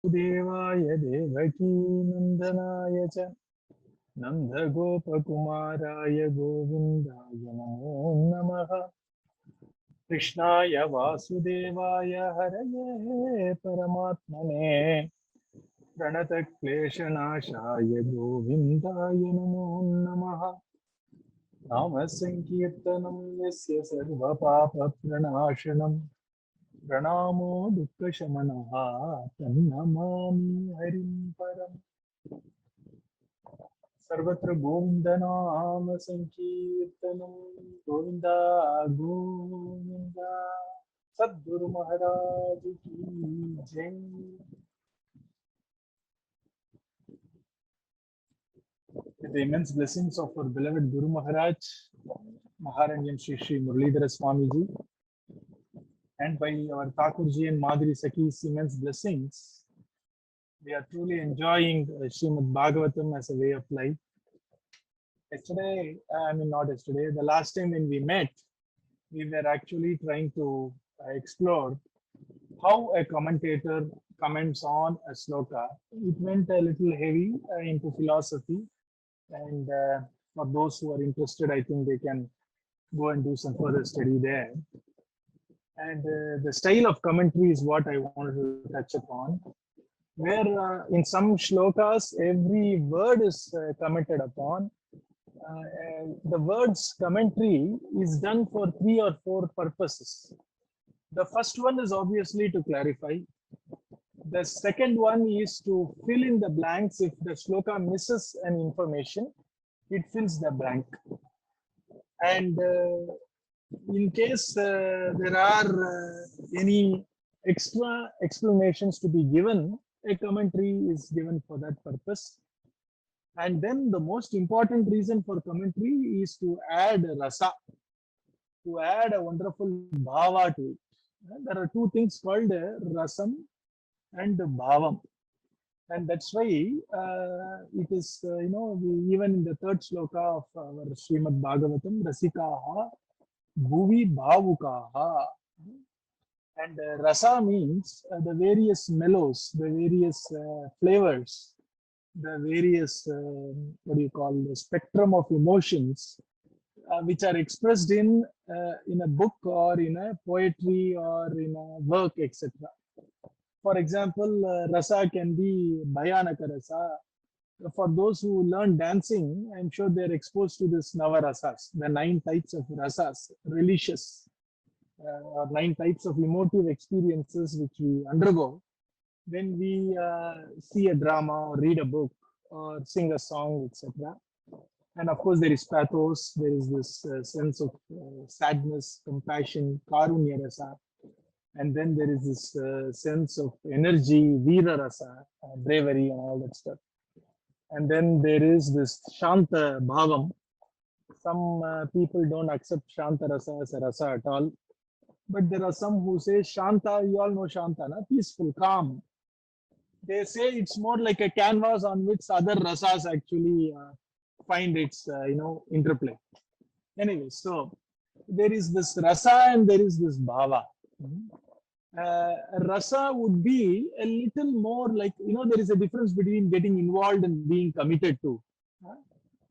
Devaya Devaki Nandanaya cha Nanda Gopa Kumaraya Govindaya Namo Namaha Krishnaya Vasudevaya Haraye Paramatmane Pranata Kleshanashaya Govindaya Namo Namaha Nama Sankirtanam Yasya Sarva Papa Pranashanam Pranamo Dukkha Shamanaha Tannamami Harim Param Sarvatra Govindanama Sankirtanam Govinda Govinda Sadguru Maharaj Ki Jai. With the immense blessings of our beloved Guru Maharaj, Maharanyam Sri Muralidhara Swamiji, and by our Thakurji and Madhuri Sakhi's immense blessings, we are truly enjoying Srimad Bhagavatam as a way of life. Not yesterday, the last time when we met, we were actually trying to explore how a commentator comments on a sloka. It went a little heavy into philosophy, and for those who are interested, I think they can go and do some further study there. And the style of commentary is what I wanted to touch upon, where in some shlokas, every word is commented upon. And the word's commentary is done for 3 or 4 purposes. The first one is obviously to clarify. The second one is to fill in the blanks. If the shloka misses an information, it fills the blank. And in case there are any extra explanations to be given, a commentary is given for that purpose. And then the most important reason for commentary is to add rasa, to add a wonderful bhava to it. There are 2 things called rasam and bhavam. And that's why it is, even in the 3rd sloka of our Srimad Bhagavatam, Rasikaha Bhuvi Bhavukaha. And rasa means the various mellows, the various flavors, the various, the spectrum of emotions which are expressed in a book or in a poetry or in a work, etc. For example, rasa can be Bhayanaka rasa. For those who learn dancing, I'm sure they're exposed to this Navarasas, the 9 types of rasas, religious, or 9 types of emotive experiences which we undergo when we see a drama or read a book or sing a song, etc. And of course, there is pathos, there is this sense of sadness, compassion, karunya rasa. And then there is this sense of energy, Veera rasa, bravery and all that stuff. And then there is this Shanta Bhavam. Some people don't accept Shanta rasa as a rasa at all. But there are some who say Shanta, you all know Shanta, na? Peaceful, calm. They say it's more like a canvas on which other rasas actually find its, interplay. Anyway, so there is this rasa and there is this bhava. Rasa would be a little more like, there is a difference between getting involved and being committed to.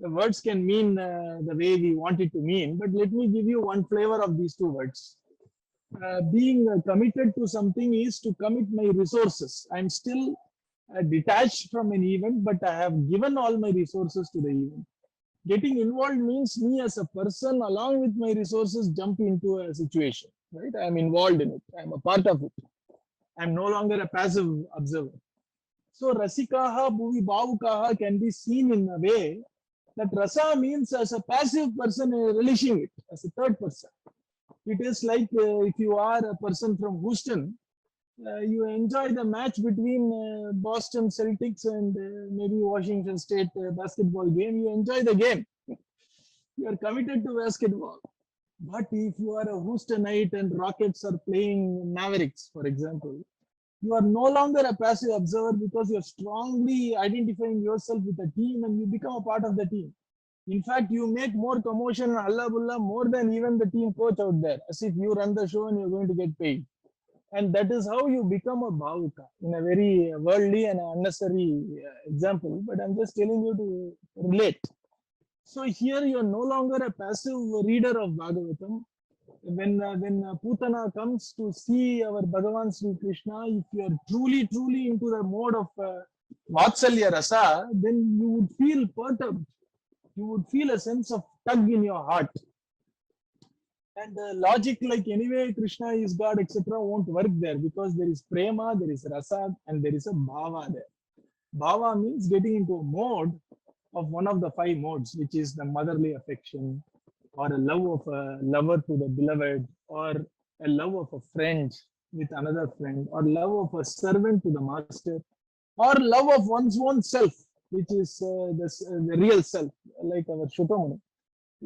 The words can mean the way we want it to mean, but let me give you one flavor of these 2 words. Being committed to something is to commit my resources. I'm still detached from an event, but I have given all my resources to the event. Getting involved means me as a person, along with my resources, jump into a situation, right? I'm involved in it. I'm a part of it. I'm no longer a passive observer. So Rasikaha, Bhuvi, Bhavukaha can be seen in a way that rasa means as a passive person relishing it, as a 3rd person. It is like if you are a person from Houston, you enjoy the match between Boston Celtics and maybe Washington State basketball game. You enjoy the game. You are committed to basketball. But if you are a Houstonite and Rockets are playing Mavericks, for example, you are no longer a passive observer because you are strongly identifying yourself with the team and you become a part of the team. In fact, you make more commotion and Allah Bullah more than even the team coach out there, as if you run the show and you're going to get paid. And that is how you become a bhavuka, in a very worldly and unnecessary example, but I'm just telling you to relate. So here you are no longer a passive reader of Bhagavatam. When Putana comes to see our Bhagavan Sri Krishna, if you are truly into the mode of Vatsalya Rasa, then you would feel perturbed. You would feel a sense of tug in your heart. And logic, like anyway, Krishna is God, etc., won't work there, because there is prema, there is rasa, and there is a bhava there. Bhava means getting into a mode of one of the five modes, which is the motherly affection, or a love of a lover to the beloved, or a love of a friend with another friend, or love of a servant to the master, or love of one's own self, which is the real self, like our Shukamani.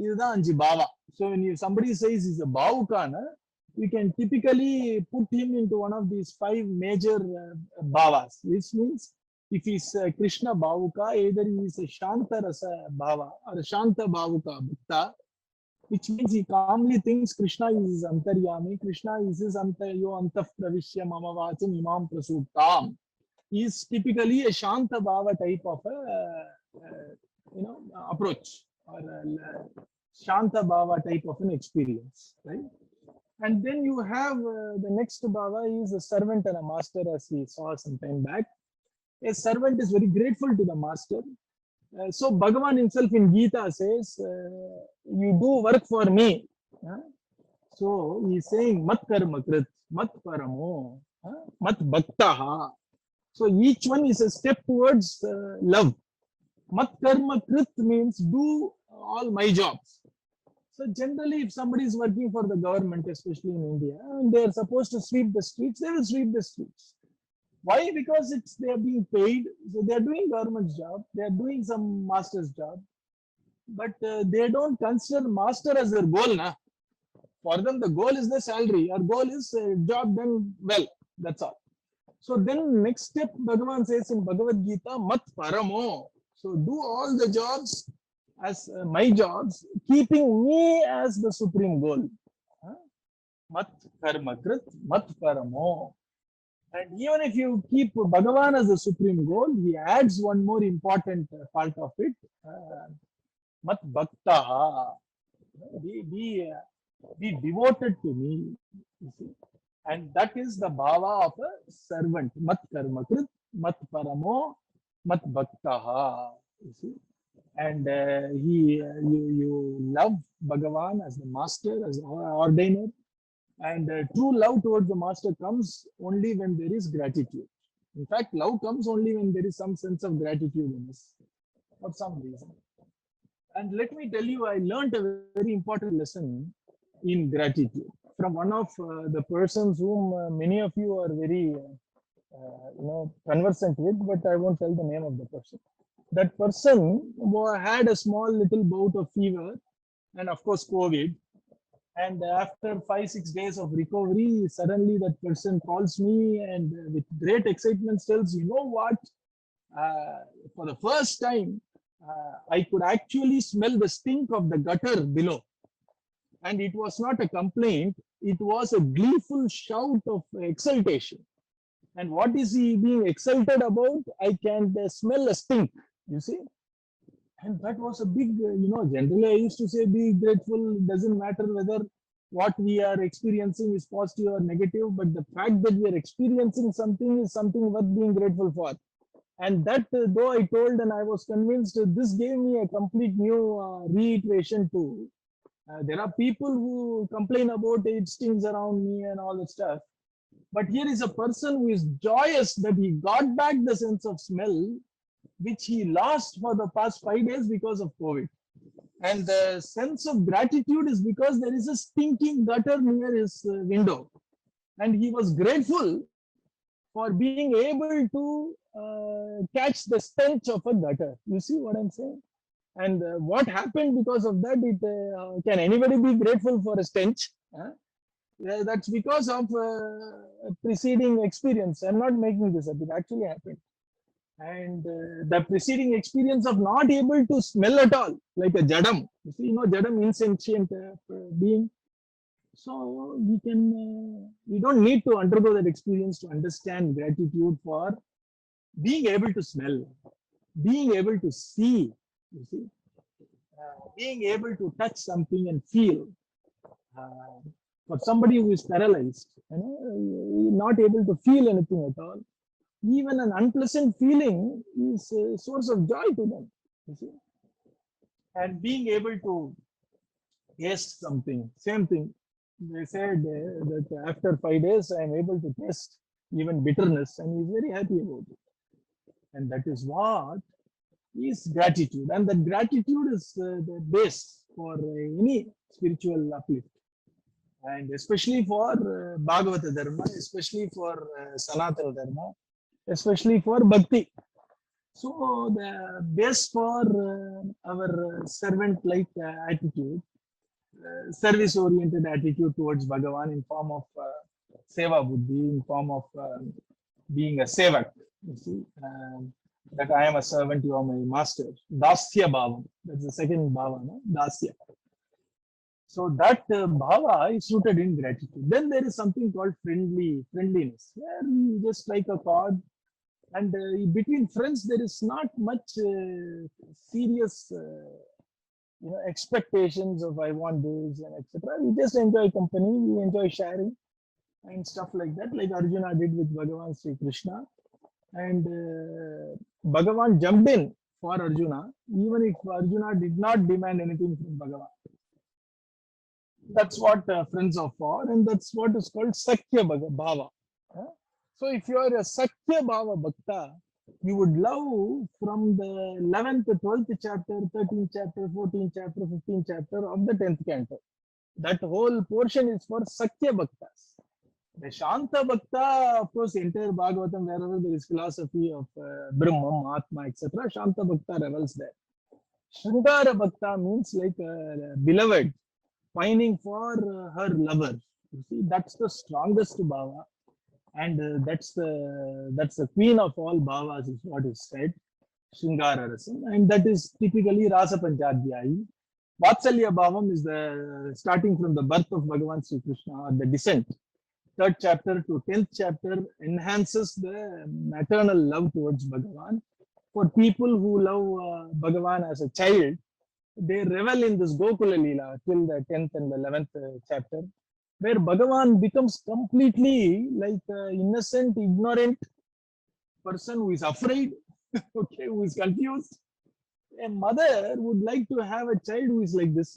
இதுதான் அஞ்சு பாவா. So when somebody says he's a bhavukana, we can typically put him into one of these five major bhavas, which means if he's Krishna bhavuka, either he is a Shanta Rasa bhava or a Shanta bhavuka bhakta, which means he calmly thinks Krishna is his antaryami, Krishna is his antayo antaf pravishya mama vacham imam prasuttam. He is typically a Shanta bhava type of a approach, or Shanta Bhava type of an experience, right? And then you have the next Bhava is a servant and a master, as we saw some time back. A servant is very grateful to the master. So Bhagavan himself in Gita says, you do work for me. So he is saying, mat karma krit, mat paramo, mat bhaktaha. So each one is a step towards love. Mat karma krit means do all my jobs. So generally, if somebody is working for the government, especially in India, and they are supposed to sweep the streets, they will sweep the streets. Why? Because they are being paid. So they are doing government's job. They are doing some master's job. But they don't consider master as their goal. Na? For them, the goal is the salary. Our goal is job done well. That's all. So then next step, Bhagavan says in Bhagavad Gita, mat paramo. So do all the jobs as my jobs, keeping me as the supreme goal. Mat karma krit, mat paramo. And even if you keep Bhagavan as the supreme goal, he adds one more important part of it. Mat bhaktaha. Be devoted to me. You see? And that is the bhava of a servant. Mat karma krit, mat paramo, mat bhaktaha. You see? And you love Bhagavan as the master, as the ordainer. And true love towards the master comes only when there is gratitude. In fact, love comes only when there is some sense of gratitude in us, for some reason. And let me tell you, I learned a very important lesson in gratitude from one of the persons whom many of you are very conversant with, but I won't tell the name of the person. That person had a small little bout of fever and of course COVID. And after 5-6 days of recovery, suddenly that person calls me and with great excitement tells, you know what, for the first time, I could actually smell the stink of the gutter below. And it was not a complaint, it was a gleeful shout of exultation. And what is he being excited about? I can smell a stink, you see. And that was a big, generally I used to say be grateful, doesn't matter whether what we are experiencing is positive or negative, but the fact that we are experiencing something is something worth being grateful for. And that, though I told and I was convinced, this gave me a complete new reiteration too. There are people who complain about it stings around me and all that stuff. But here is a person who is joyous that he got back the sense of smell, which he lost for the past 5 days because of COVID. And the sense of gratitude is because there is a stinking gutter near his window. And he was grateful for being able to catch the stench of a gutter. You see what I'm saying? And what happened because of that, can anybody be grateful for a stench? That's because of preceding experience. I'm not making this up, it actually happened. And the preceding experience of not able to smell at all, like a jadam. You see, jadam, insentient being. So we don't need to undergo that experience to understand gratitude for being able to smell, being able to see, you see, being able to touch something and feel. Uh, for somebody who is paralyzed, not able to feel anything at all, even an unpleasant feeling is a source of joy to them. You see, and being able to taste something, same thing. They said that after 5 days, I am able to taste even bitterness, and he's very happy about it. And that is what is gratitude, and that gratitude is the base for any spiritual uplift, and especially for Bhagavata Dharma, especially for Sanatana Dharma, especially for Bhakti. So the base for our servant-like attitude, service-oriented attitude towards Bhagavan in form of seva buddhi, in form of being a sevak. You see, that I am a servant, you are my master. Dasya bhava. That's the second bhava, no? Dasya. So that bhava is rooted in gratitude. Then there is something called friendliness, where you just strike a chord, and between friends there is not much serious, expectations of I want this and etc. We just enjoy company, we enjoy sharing and stuff like that, like Arjuna did with Bhagavan Sri Krishna. And Bhagavan jumped in for Arjuna, even if Arjuna did not demand anything from Bhagavan. That's what friends are for, and that's what is called Sakya Bhava. So if you are a Sakya Bhava Bhakta, you would love from the 11th, 12th chapter, 13th chapter, 14th chapter, 15th chapter of the 10th canto. That whole portion is for Sakya Bhaktas. The Shanta Bhakta, of course, entire Bhagavatam, wherever there is philosophy of Brahma, Atma, etc., Shanta Bhakta revels there. Sridhara Bhakta means like a beloved, pining for her lover. You see, that's the strongest bhava, and that's the queen of all bhavas, is what is said, Shringara Rasam, and that is typically Rasa Panchadhyayi. Vatsalya Bhavam is the starting from the birth of Bhagavan Sri Krishna, or the descent. 3rd chapter to 10th chapter enhances the maternal love towards Bhagavan. For people who love Bhagavan as a child, they revel in this Gokula Leela till the 10th and the 11th chapter, where Bhagavan becomes completely like an innocent, ignorant person who is afraid, okay, who is confused. A mother would like to have a child who is like this,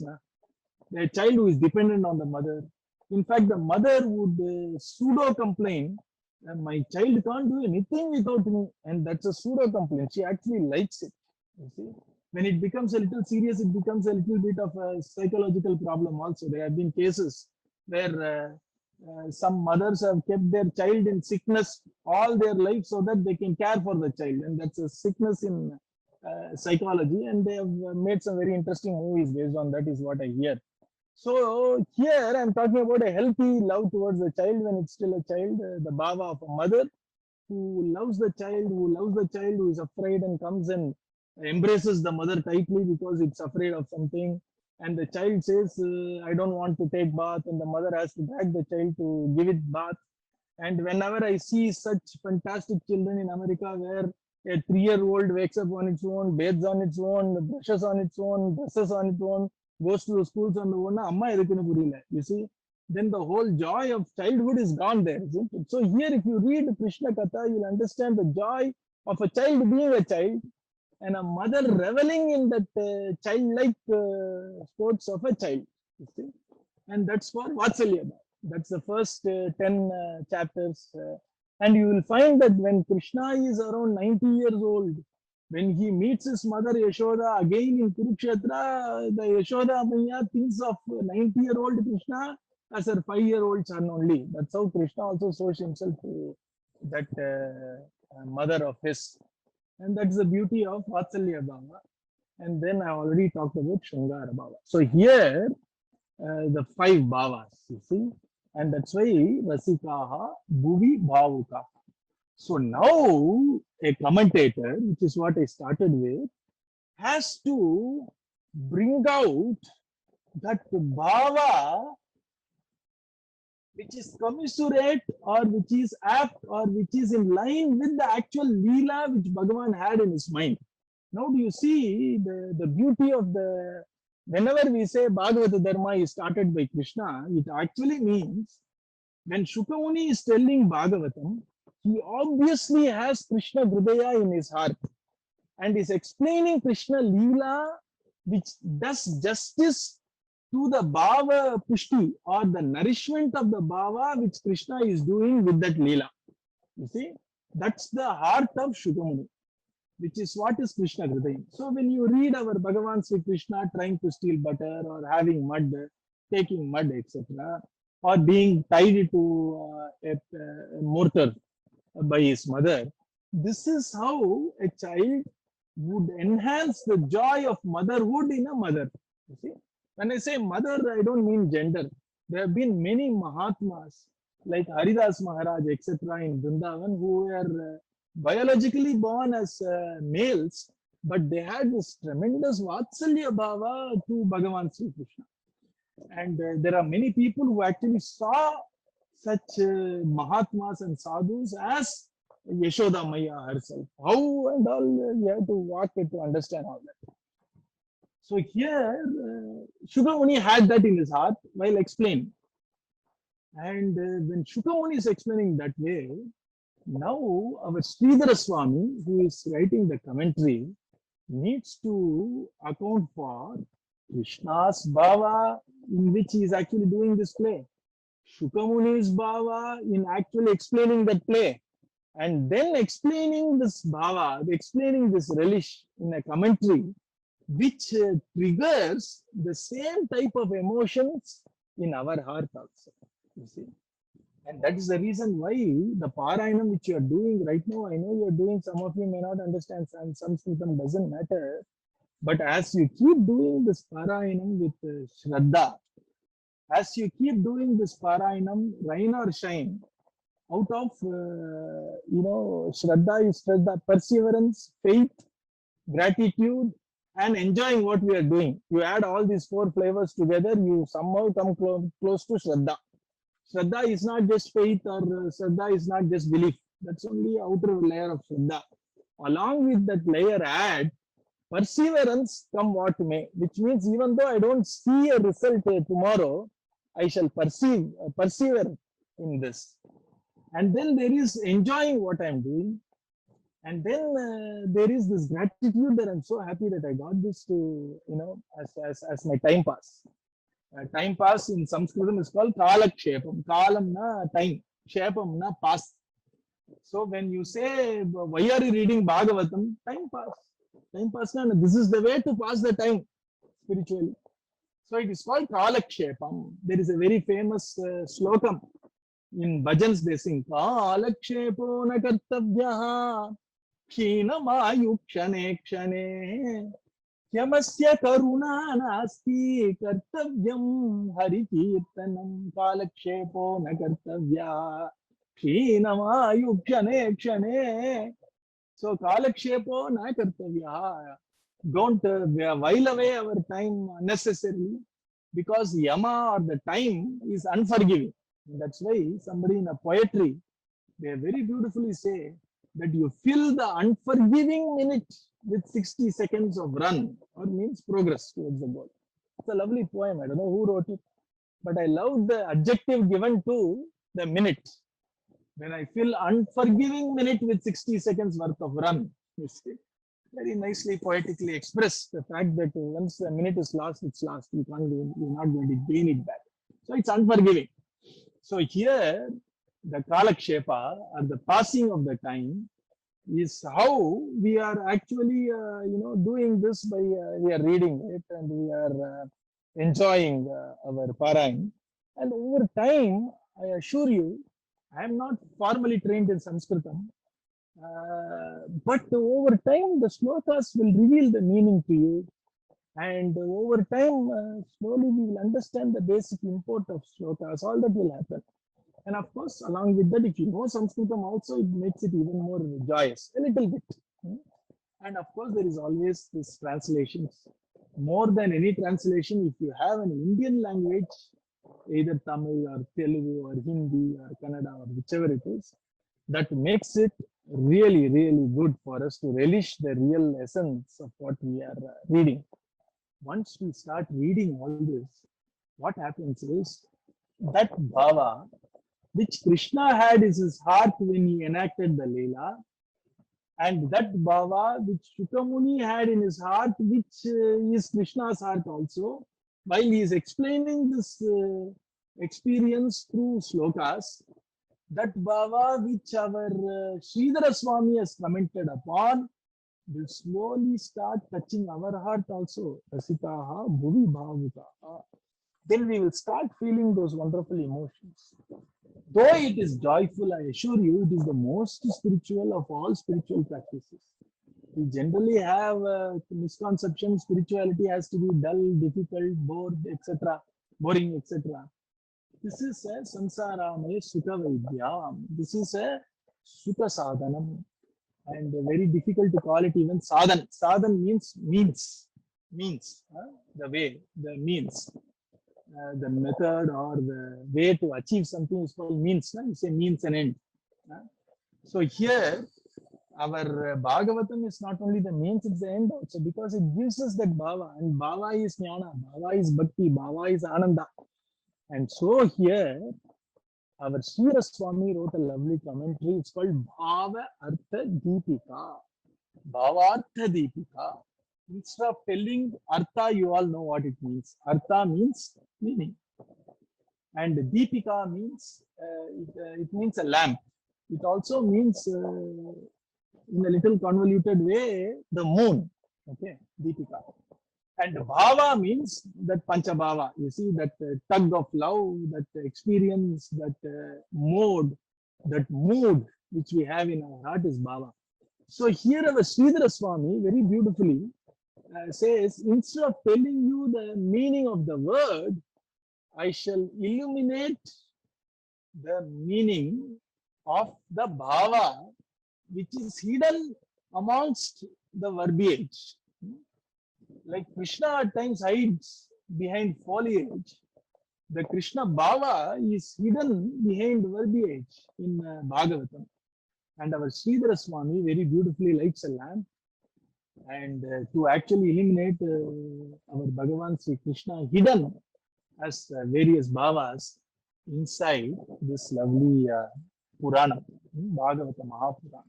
a child who is dependent on the mother. In fact, the mother would pseudo complain, my child can't do anything without me, and that's a pseudo complaint. She actually likes it. You see, when it becomes a little serious, it becomes a little bit of a psychological problem. Also, there have been cases where some mothers have kept their child in sickness all their life so that they can care for the child, and that's a sickness in psychology, and they have made some very interesting movies based on that, is what I hear. So here I'm talking about a healthy love towards the child when it's still a child, the bhava of a mother who loves the child, who is afraid and comes and embraces the mother tightly because it's afraid of something. And the child says, I don't want to take bath, and the mother has to drag the child to give it bath. And whenever I see such fantastic children in America where a 3-year-old wakes up on its own, bathes on its own, brushes on its own, dresses on its own, goes to the schools on the own, amma edukunu puriyala, you see, then the whole joy of childhood is gone there, isn't it? So here, if you read Krishna Katha, you'll understand the joy of a child being a child, and a mother reveling in that childlike sports of a child, you see. And that's for Vatsalya. That's the first 10 chapters. And you will find that when Krishna is around 90 years old, when he meets his mother Yashoda again in Kurukshetra, the Yashoda Maya thinks of 90-year-old Krishna as her 5-year-old son only. That's how Krishna also shows himself to that mother of his. And that's the beauty of Vatsalya Bhava. And then I already talked about Shringara Bhava. So here, the 5 bhavas, you see, and that's why Rasikaha Bhuvi Bhavuka. So now a commentator, which is what I started with, has to bring out that bhava which is commensurate or which is apt or which is in line with the actual Leela which Bhagavan had in his mind. Now, do you see the beauty of the, whenever we say Bhagavata Dharma is started by Krishna, it actually means when Shukamuni is telling Bhagavatam, he obviously has Krishna Hridaya in his heart and is explaining Krishna Leela, which does justice to the Bhava Pushti or the nourishment of the Bhava which Krishna is doing with that Leela. You see, that's the heart of Shukamuni, which is what is Krishna Hridayam. So when you read our Bhagavan Sri Krishna trying to steal butter or having mud, taking mud, etc., or being tied to a mortar by his mother, this is how a child would enhance the joy of motherhood in a mother. You see, when I say mother, I don't mean gender. There have been many Mahatmas like Haridas Maharaj, etc., in Vrindavan who were biologically born as males, but they had this tremendous Vatsalya Bhava to Bhagavan Sri Krishna. And there are many people who actually saw such Mahatmas and Sadhus as Yashoda Maya herself. How and all you have to walk it to understand all that. So here, Shukamuni had that in his heart while explaining. And when Shukamuni is explaining that way, now our Sridhara Swami, who is writing the commentary, needs to account for Krishna's Bhava in which he is actually doing this play, Shukamuni's Bhava in actually explaining that play, and then explaining this Bhava, explaining this relish in a commentary, which triggers the same type of emotions in our heart also. You see, and that is the reason why the parayanam which you are doing right now, I know you are doing, some of you may not understand, some doesn't matter, but as you keep doing this parayanam with shraddha, as you keep doing this parayanam, rain or shine, out of shraddha is shraddha, perseverance, faith, gratitude, and enjoying what we are doing. You add all these four flavors together, you somehow come close to shraddha. Shraddha is not just faith, or shraddha is not just belief. That's only outer layer of shraddha. Along with that layer, add perseverance, come what may, which means even though I don't see a result tomorrow, I shall persevere in this. And then there is enjoying what I'm doing. And then there is this gratitude that I'm so happy that I got this to, as my time pass. Time pass in Sanskritam is called Kalakshepam. Kalam na time, Shepam na pass. So when you say, why are you reading Bhagavatam? Time pass. Time pass na, this is the way to pass the time spiritually. So it is called Kalakshepam. There is a very famous slokam in bhajans. They sing Kalakshepo na kartavyaha Kshinamayuk kshane kshane Yamasya karuna nasti kartavyam hari kirtanam Kalakshepo na kartavyaha Kshinamayuk kshane kshane. So Kalakshepo na kartavyaha. Don't while away our time unnecessarily, because Yama or the time is unforgiving. That's why somebody in a poetry, they very beautifully say that you fill the unforgiving minute with 60 seconds of run, or means progress towards the goal. It's a lovely poem. I don't know who wrote it, but I love the adjective given to the minute. When I fill unforgiving minute with 60 seconds worth of run, you see, very nicely poetically express the fact that once a minute is lost, it's lost. You're not going to gain it back. So it's unforgiving. So here, the Kalakshepa, or the passing of the time, is how we are actually, doing this by, we are reading it and we are enjoying our Parayan. And over time, I assure you, I am not formally trained in Sanskritam, but over time, the slokas will reveal the meaning to you. And over time, slowly we will understand the basic import of slokas. All that will happen. And of course, along with that, if you know Sanskritam also, it makes it even more joyous, a little bit. And of course, there is always this translations. More than any translation, if you have an Indian language, either Tamil or Telugu or Hindi or Kannada or whichever it is, that makes it really, really good for us to relish the real essence of what we are reading. Once we start reading all this, what happens is that bhava which Krishna had in his heart when he enacted the Leela, and that bhava which Shukamuni had in his heart, which is Krishna's heart also, while he is explaining this experience through slokas, that bhava which our Sridhara Swami has commented upon will slowly start touching our heart also. Rasitaha bhuvi bhavutaha. Then we will start feeling those wonderful emotions. Though it is joyful, I assure you, it is the most spiritual of all spiritual practices. We generally have a misconception spirituality has to be dull, difficult, bored, etc., boring, etc. This is a samsaramaya sukha vaidya. This is a sukha sadhanam, and very difficult to call it even sadhan. Sadhan means the way, the means. The method or the way to achieve something is called means. You say means and end. So here, our Bhagavatam is not only the means, it's the end also, because it gives us that bhava, and bhava is jnana, bhava is bhakti, bhava is ananda. And so here, our Sri Swami wrote a lovely commentary. It's called Bhavartha Deepika. Bhavartha Deepika. Instead of telling Artha, you all know what it means. Artha means meaning. And Deepika means, it means a lamp. It also means, in a little convoluted way, the moon. Okay, Deepika. And Bhava means that Panchabhava. You see, that tug of love, that experience, that mode, that mood which we have in our heart is Bhava. So here our Sridhara Swami very beautifully says, instead of telling you the meaning of the word, I shall illuminate the meaning of the bhava which is hidden amongst the verbiage. Like Krishna at times hides behind foliage, the Krishna bhava is hidden behind verbiage in Bhagavatam. And our Sridhara Swami very beautifully lights a lamp, and to actually illuminate our Bhagavan Sri Krishna hidden as various bhavas inside this lovely Purana, Bhagavata Mahapurana.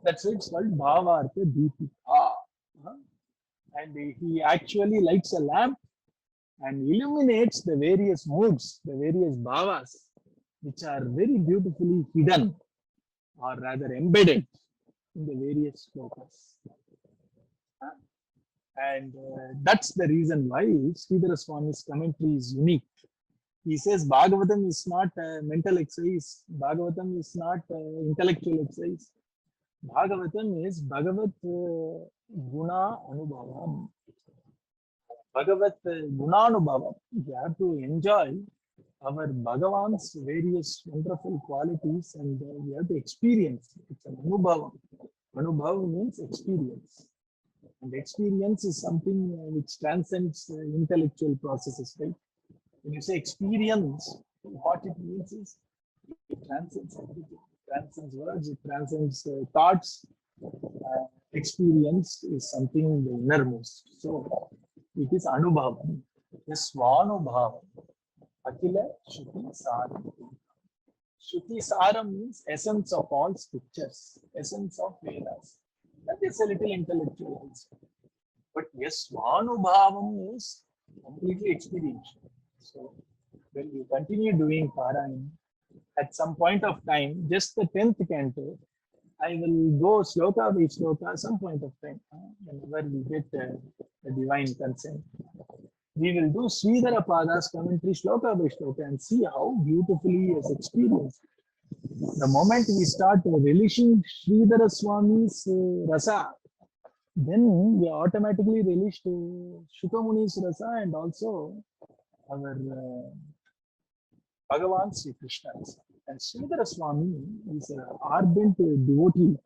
That's why it's called Bhavartha Deepika. And he actually lights a lamp and illuminates the various moods, the various bhavas, which are very beautifully hidden, or rather embedded in the various slokas. And that's the reason why Sridhara Swami's commentary is unique. He says Bhagavatam is not a mental exercise, Bhagavatam is not intellectual exercise. Bhagavatam is Bhagavat Guna Anubhavam. Bhagavat Guna Anubhavam. You have to enjoy our Bhagavan's various wonderful qualities, and we have to experience. It's an Anubhavam. Anubhavam means experience. And experience is something which transcends intellectual processes, right? When you say experience, what it means is it transcends everything. It transcends words, it transcends thoughts. Experience is something the innermost. So it is Anubhavam. It is Swanubhavam. Akila Shruti Saram. Shruti Saram means essence of all scriptures, essence of Vedas. That is a little intellectual also. But yes, Swanubhavam is completely experiential. So when you continue doing parayanam, at some point of time, just the 10th canto, I will go sloka by sloka some point of time, whenever we get the divine consent. We will do Sridhara Pada's commentary sloka by sloka and see how beautifully he has experienced. The moment we start relishing Sridhara Swami's Rasa, then we automatically relish Shukamuni's Rasa and also our Bhagavan Sri Krishna Rasa. And Sridhara Swami is an ardent devotee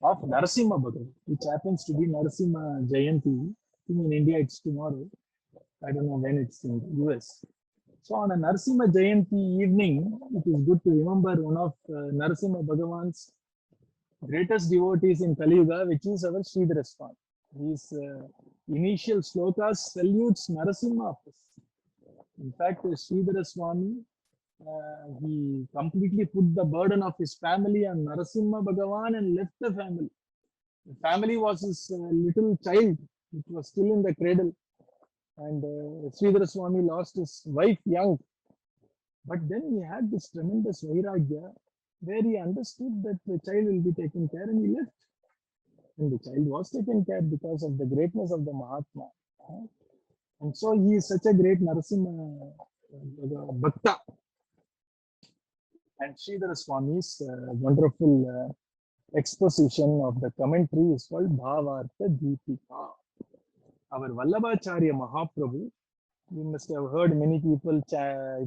of Narasimha Bhagavan, which happens to be Narasimha Jayanti. I think in India it's tomorrow. I don't know when it's in the US. So on a Narasimha Jayanti evening, it is good to remember one of Narasimha Bhagavan's greatest devotees in Kali Yuga, which is our Sri Sridhara Swami. His initial slokas salutes Narasimha. In fact, Sri Sridhara Swami, he completely put the burden of his family on Narasimha Bhagavan and left the family. The family was his little child, which was still in the cradle. And Sri Sridhara Swami lost his wife young. But then he had this tremendous vairagya where he understood that the child will be taken care and he left. And the child was taken care because of the greatness of the Mahatma. And so he is such a great Narasimha Bhakta. And Sridhara Swami's wonderful exposition of the commentary is called Bhavartha Deepika. Our Vallabhacharya Mahaprabhu, you must have heard many people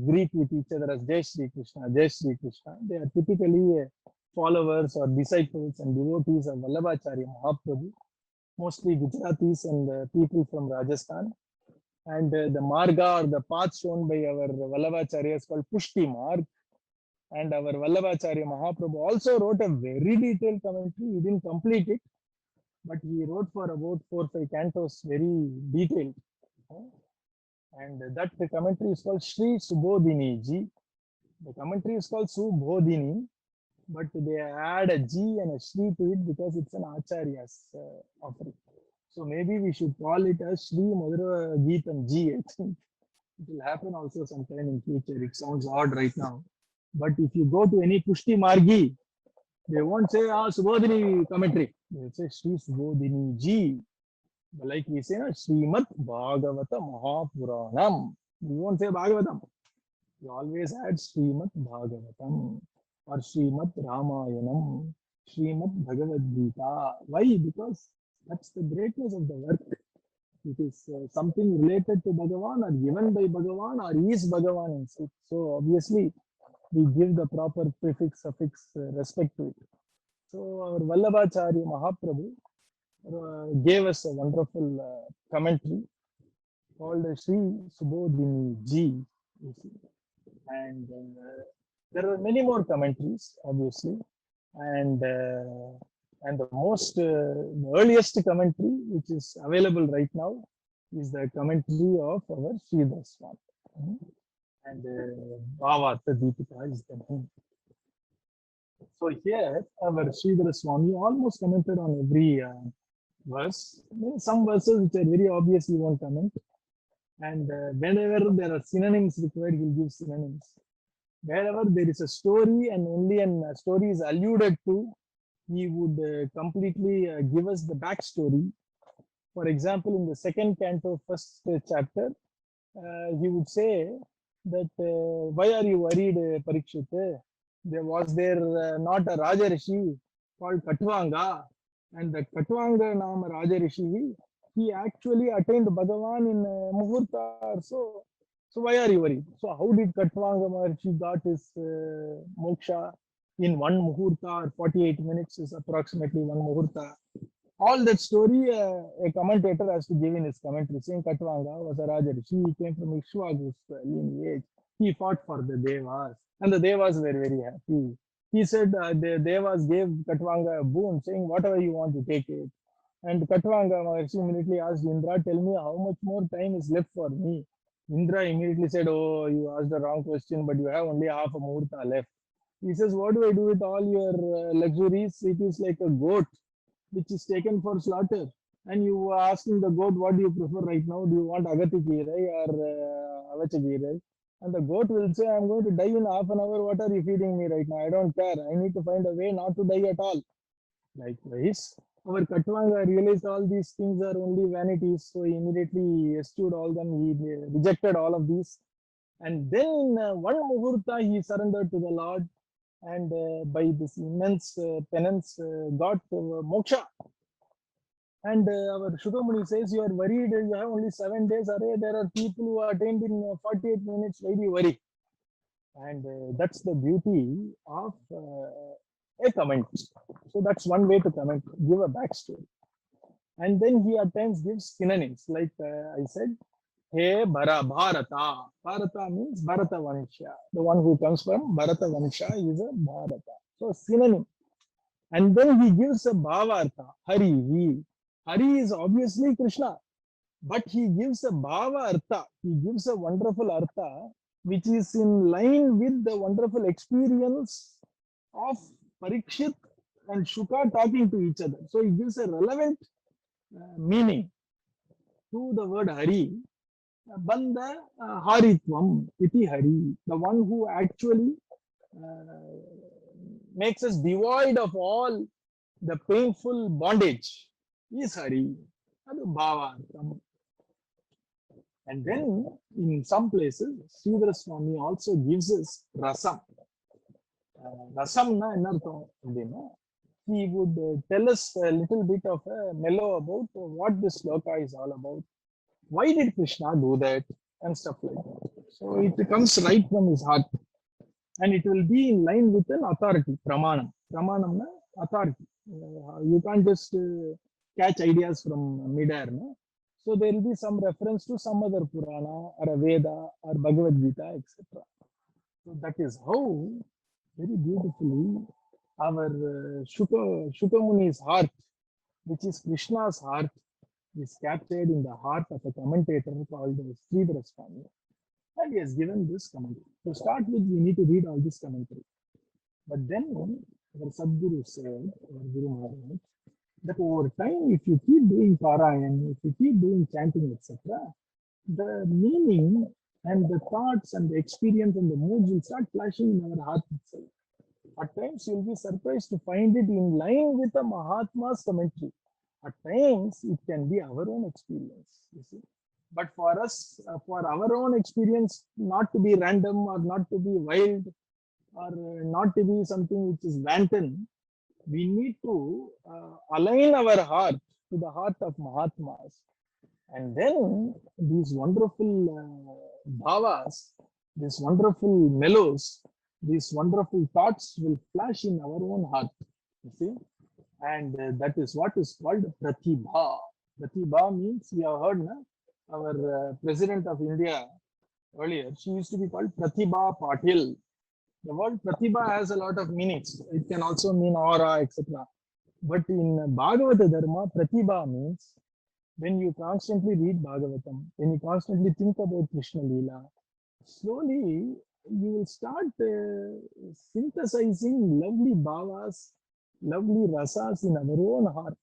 greet with each other as Jai Shri Krishna, Jai Shri Krishna. They are typically followers or disciples and devotees of Vallabhacharya Mahaprabhu, mostly Gujaratis and people from Rajasthan. And the marga or the path shown by our Vallabhacharya is called Pushti Marg. And our Vallabhacharya Mahaprabhu also wrote a very detailed commentary. He didn't complete it, but he wrote for about 4 or 5 cantos, very detailed. And that commentary is called Sri Subodhini Ji. The commentary is called Subodhini, but they add a G and a Sri to it because it's an Acharya's offering. So maybe we should call it as Sri Madhura Geetam Ji. I think it will happen also sometime in future. It sounds odd right now. But if you go to any Pushti Margi, they won't say Subodhini commentary. They will say Sri Subodhini Ji. Like we say, Srimad Bhagavata Mahapuranam. We won't say Bhagavatam. We always add Srimad Bhagavatam or Srimad Ramayanam, Srimad Bhagavad Gita. Why? Because that's the greatness of the work. It is something related to Bhagavan or given by Bhagavan or is Bhagavan himself. So obviously, we give the proper prefix, suffix, respect to it. So our Vallabhacharya Mahaprabhu gave us a wonderful commentary called Sri Subodhini Ji. And there are many more commentaries, obviously. And the most earliest commentary, which is available right now, is the commentary of our Sridhara Swami. And Bhavartha Deepika is the name. So here, our Sridhara Swami almost commented on every verse. Some verses which are very obvious, he won't comment. And whenever there are synonyms required, he'll give synonyms. Wherever there is a story and only a story is alluded to, he would completely give us the backstory. For example, in the second canto, first chapter, he would say that why are you worried, Parikshit? There was not a Raja Rishi called Katvanga, and the Katvanga Nama Raja Rishi, he actually attained Bhagavan in Muhurta. So why are you worried? So how did Katvanga Maharshi got his moksha in one Muhurta, or 48 minutes is approximately one Muhurta? All that story, a commentator has to give in his commentary, saying Katvanga was a Raja Rishi. He came from Ikshvaku's lineage. He fought for the Devas, and the Devas were very happy. He said the Devas gave Katvanga a boon, saying, whatever you want to take it. And Katvanga Maharshi immediately asked Indra, tell me how much more time is left for me. Indra immediately said, oh, you asked the wrong question, but you have only half a Muhurta left. He says, what do I do with all your luxuries? It is like a goat which is taken for slaughter. And you are asking the goat, what do you prefer right now? Do you want Agati Kirai or Avacha Kirai? And the goat will say, I'm going to die in half an hour. What are you feeding me right now? I don't care. I need to find a way not to die at all. Likewise, our Katvanga realized all these things are only vanities. So he immediately eschewed all them. He rejected all of these. And then in one Muhurta, he surrendered to the Lord. And by this immense penance, got moksha. And our Shukamuni says, you are worried, you have only 7 days. There are people who are attained in 48 minutes. Why do you worry? And that's the beauty of a comment. So that's one way to comment, give a backstory. And then he at times gives synonyms. Like I said, He Bharata. Bharata means Bharata Vansha. The one who comes from Bharata Vansha is a Bharata. So synonym. And then he gives a Bhavartha. Hari. Hari is obviously Krishna. But he gives a Bhava Artha. He gives a wonderful Artha which is in line with the wonderful experience of Parikshit and Shuka talking to each other. So he gives a relevant meaning to the word Hari. Banda Haritvam iti Hari, the one who actually uh, makes us devoid of all the painful bondage is Hari. Adu Bhavartham. And then in some places, Sri Sridhara Swami also gives us Rasam. Rasam na enartham appadina. He would tell us a little bit of a mellow about what this sloka is all about. Why did Krishna do that? And stuff like that. So it comes right from his heart. And it will be in line with an authority, pramanam. Pramanam na authority. You can't just catch ideas from mid-air. No? So there will be some reference to some other Purana or a Veda or Bhagavad Gita, etc. So that is how very beautifully our Shukamuni's heart, which is Krishna's heart, is captured in the heart of a commentator called Sri Sridhara Swami. And he has given this commentary. To start with, we need to read all this commentary. But then our Sadguru said, our Guru Maharaj, that over time, if you keep doing parayanam, if you keep doing chanting, etc., the meaning and the thoughts and the experience and the moods will start flashing in our heart itself. At times, you'll be surprised to find it in line with the Mahatma's commentary. At times, it can be our own experience, you see. But for us, for our own experience, not to be random or not to be wild or not to be something which is wanton, we need to align our heart to the heart of Mahatmas. And then these wonderful bhavas, these wonderful mellows, these wonderful thoughts will flash in our own heart, you see. And that is what is called Pratibha. Pratibha means, we have heard, na? Our President of India earlier, she used to be called Pratibha Patil. The word Pratibha has a lot of meanings. It can also mean aura, etc. But in Bhagavata Dharma, Pratibha means when you constantly read Bhagavatam, when you constantly think about Krishna Leela, slowly you will start synthesizing lovely bhavas, lovely rasas in our own heart,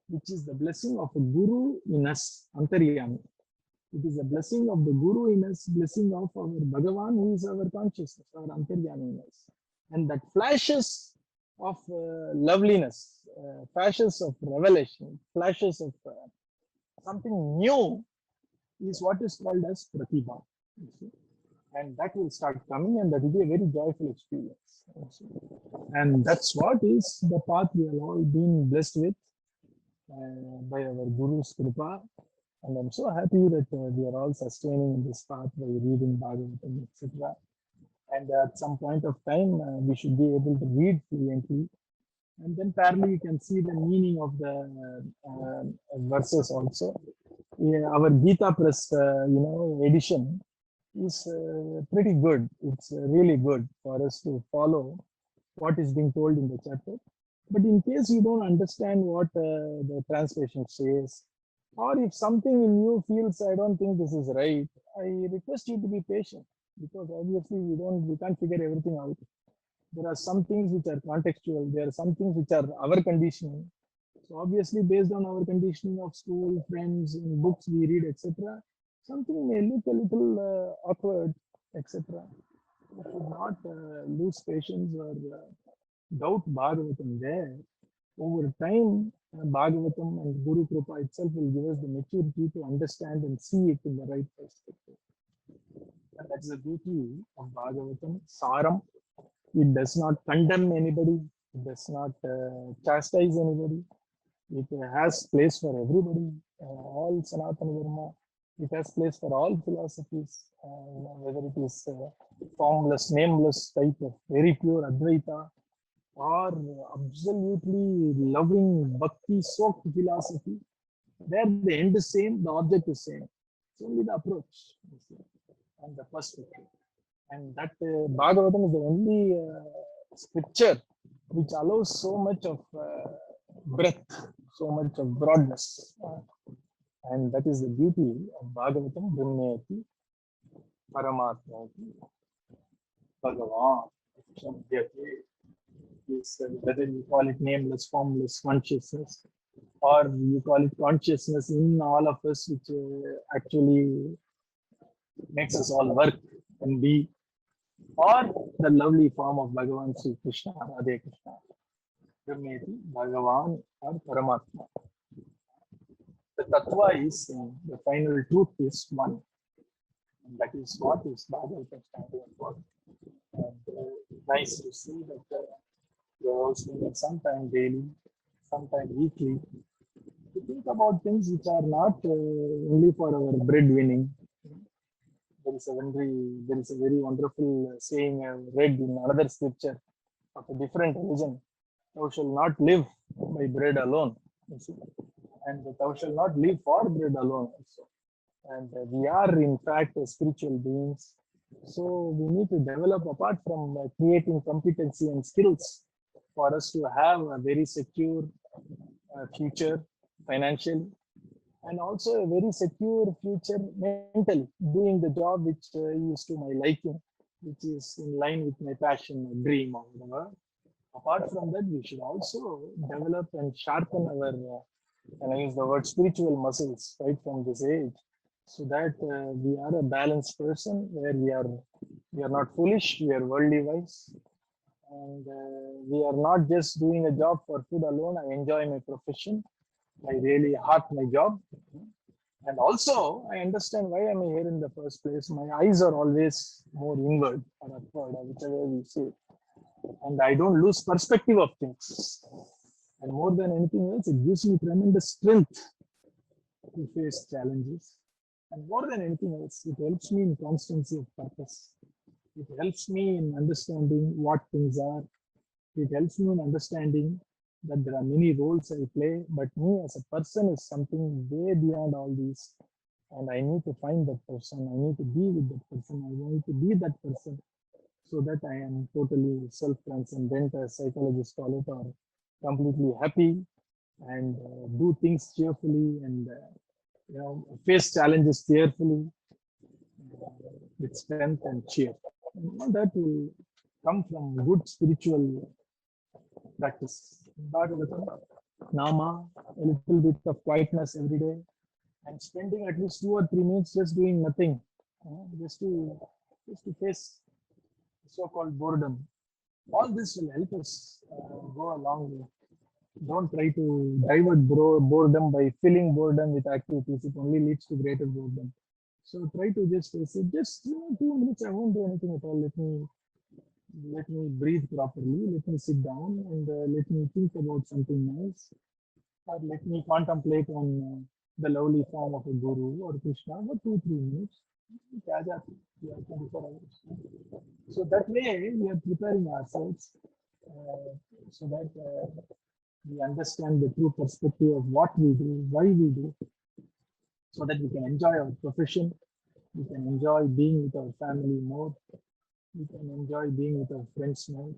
which is the blessing of a Guru in us, Antaryami. It is a blessing of the Guru in us, blessing of our Bhagavan, who is our consciousness, our Antaryami in us. And that flashes of loveliness, flashes of revelation, flashes of something new is what is called as Pratibha. And that will start coming, and that will be a very joyful experience. And that's what is the path we have all been blessed with by our Guru's Kripa. And I'm so happy that we are all sustaining this path by reading Bhagavatam, etc. And at some point of time, we should be able to read fluently. And then parallelly, you can see the meaning of the verses also. Yeah, our Gita Press, edition is pretty good. It's really good for us to follow what is being told in the chapter. But in case you don't understand what the translation says, or if something in you feels, I don't think this is right, I request you to be patient, because obviously we can't figure everything out. There are some things which are contextual. There are some things which are our conditioning. So obviously, based on our conditioning of school, friends, in books we read, etc., something may look a little awkward, etc. We should not lose patience or doubt Bhagavatam there. Over time, Bhagavatam and Guru Kripa itself will give us the maturity to understand and see it in the right perspective. And that's the beauty of Bhagavatam. Saram. It does not condemn anybody. It does not chastise anybody. It has place for everybody. All Sanatana Dharma. It has place for all philosophies. Whether it is formless, nameless type of very pure Advaita, or absolutely loving bhakti soaked philosophy, there the end is same, the object is same. It's only the approach, you see, and the perspective. And that Bhagavatam is the only scripture which allows so much of breadth, so much of broadness. And that is the beauty of Bhagavatam, Brahmayati, Paramatmati, Bhagavan, Shabdyate. Is whether you call it nameless, formless consciousness, or you call it consciousness in all of us, which actually makes us all work and be, or the lovely form of Bhagavan Sri Krishna, Radhe Krishna, Brahmeti, Bhagavan, or Paramatma. The tattva is, the final truth is one. And that is what is Bhagavatam standing for. And nice to see that we are also spending some time daily, sometime weekly, to think about things which are not only for our breadwinning. There is a very wonderful saying read in another scripture of a different religion. Thou shalt not live by bread alone, you see, and thou shalt not live for bread alone also. And we are in fact spiritual beings, so we need to develop, apart from creating competency and skills, for us to have a very secure future, financial, and also a very secure future mentally, doing the job which is to my liking, which is in line with my passion, or dream, or whatever. Apart from that, we should also develop and sharpen our, and I use the word spiritual muscles right from this age, so that we are a balanced person where we are not foolish, we are worldly wise, and we are not just doing a job for food alone. I enjoy my profession. I really heart my job. And also, I understand why I'm here in the first place. My eyes are always more inward or upward, or whichever we say. And I don't lose perspective of things. And more than anything else, it gives me tremendous strength to face challenges. And more than anything else, it helps me in constancy of purpose. It helps me in understanding what things are. It helps me in understanding that there are many roles I play, but me as a person is something way beyond all these. And I need to find that person. I need to be with that person. I need to be that person, so that I am totally self-transcendent, as psychologists call it, or completely happy, and do things cheerfully, and face challenges cheerfully, with strength and cheer. And that will come from good spiritual practice. Bhagavatam, Nama, a little bit of quietness every day, and spending at least 2 or 3 minutes just doing nothing, just to face so-called boredom. All this will help us go a long way. Don't try to divert boredom by filling boredom with activities. It only leads to greater boredom. So try to just say, just 2 minutes. I won't do anything at all. Let me breathe properly. Let me sit down and let me think about something nice, or let me contemplate on the lovely form of a guru or Krishna for 2-3 minutes. 24 hours. So that way we are preparing ourselves so that we understand the true perspective of what we do, why we do, so that we can enjoy our profession, we can enjoy being with our family more, we can enjoy being with our friends more,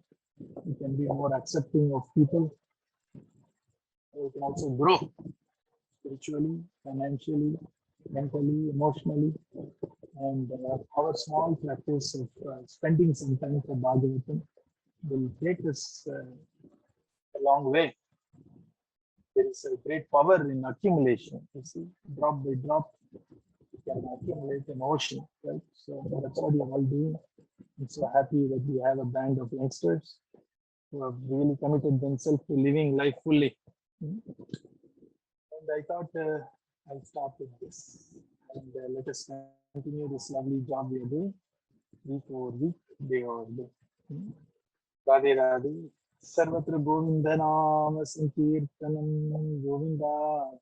we can be more accepting of people, we can also grow spiritually, financially, mentally, emotionally, and our small practice of spending some time for Bhagavatam will take us a long way. There is a great power in accumulation. You see, drop by drop, you can accumulate an ocean, right? So that's what we are all doing. I'm so happy that we have a band of youngsters who have really committed themselves to living life fully. And I thought I'll start with this, and let us continue this lovely job we are doing, week over week, day over day. Radhe Radhe. Sarvatra Govinda Nama Sankirtanam Govinda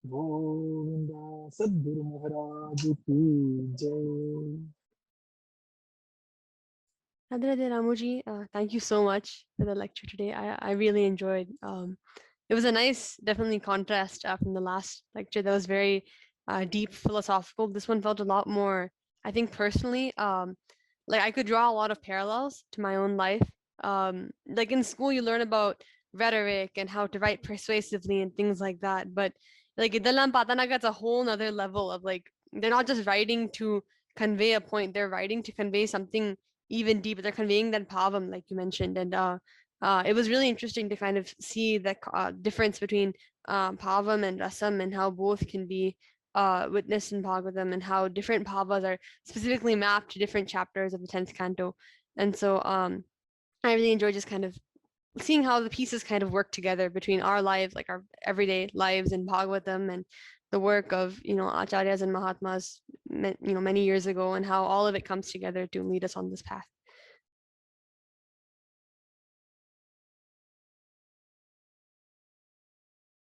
Govinda Sadguru Maharaj Ki Jai. Radhe Radhe Ramuji, thank you so much for the lecture today. I really enjoyed. It was a nice, definitely contrast from the last lecture. That was very deep philosophical. This one felt a lot more, I think personally, like I could draw a lot of parallels to my own life. Like in school, you learn about rhetoric and how to write persuasively and things like that. But like Idalam Patanaga, it's a whole nother level of like, they're not just writing to convey a point, they're writing to convey something even deeper. They're conveying that bhavam, like you mentioned. And it was really interesting to kind of see the difference between bhavam and rasam and how both can be witnessed in Bhagavatam and how different bhavas are specifically mapped to different chapters of the 10th canto. And so I really enjoy just kind of seeing how the pieces kind of work together between our lives, like our everyday lives in Bhagavatam and the work of, acharyas and mahatmas, many years ago, and how all of it comes together to lead us on this path.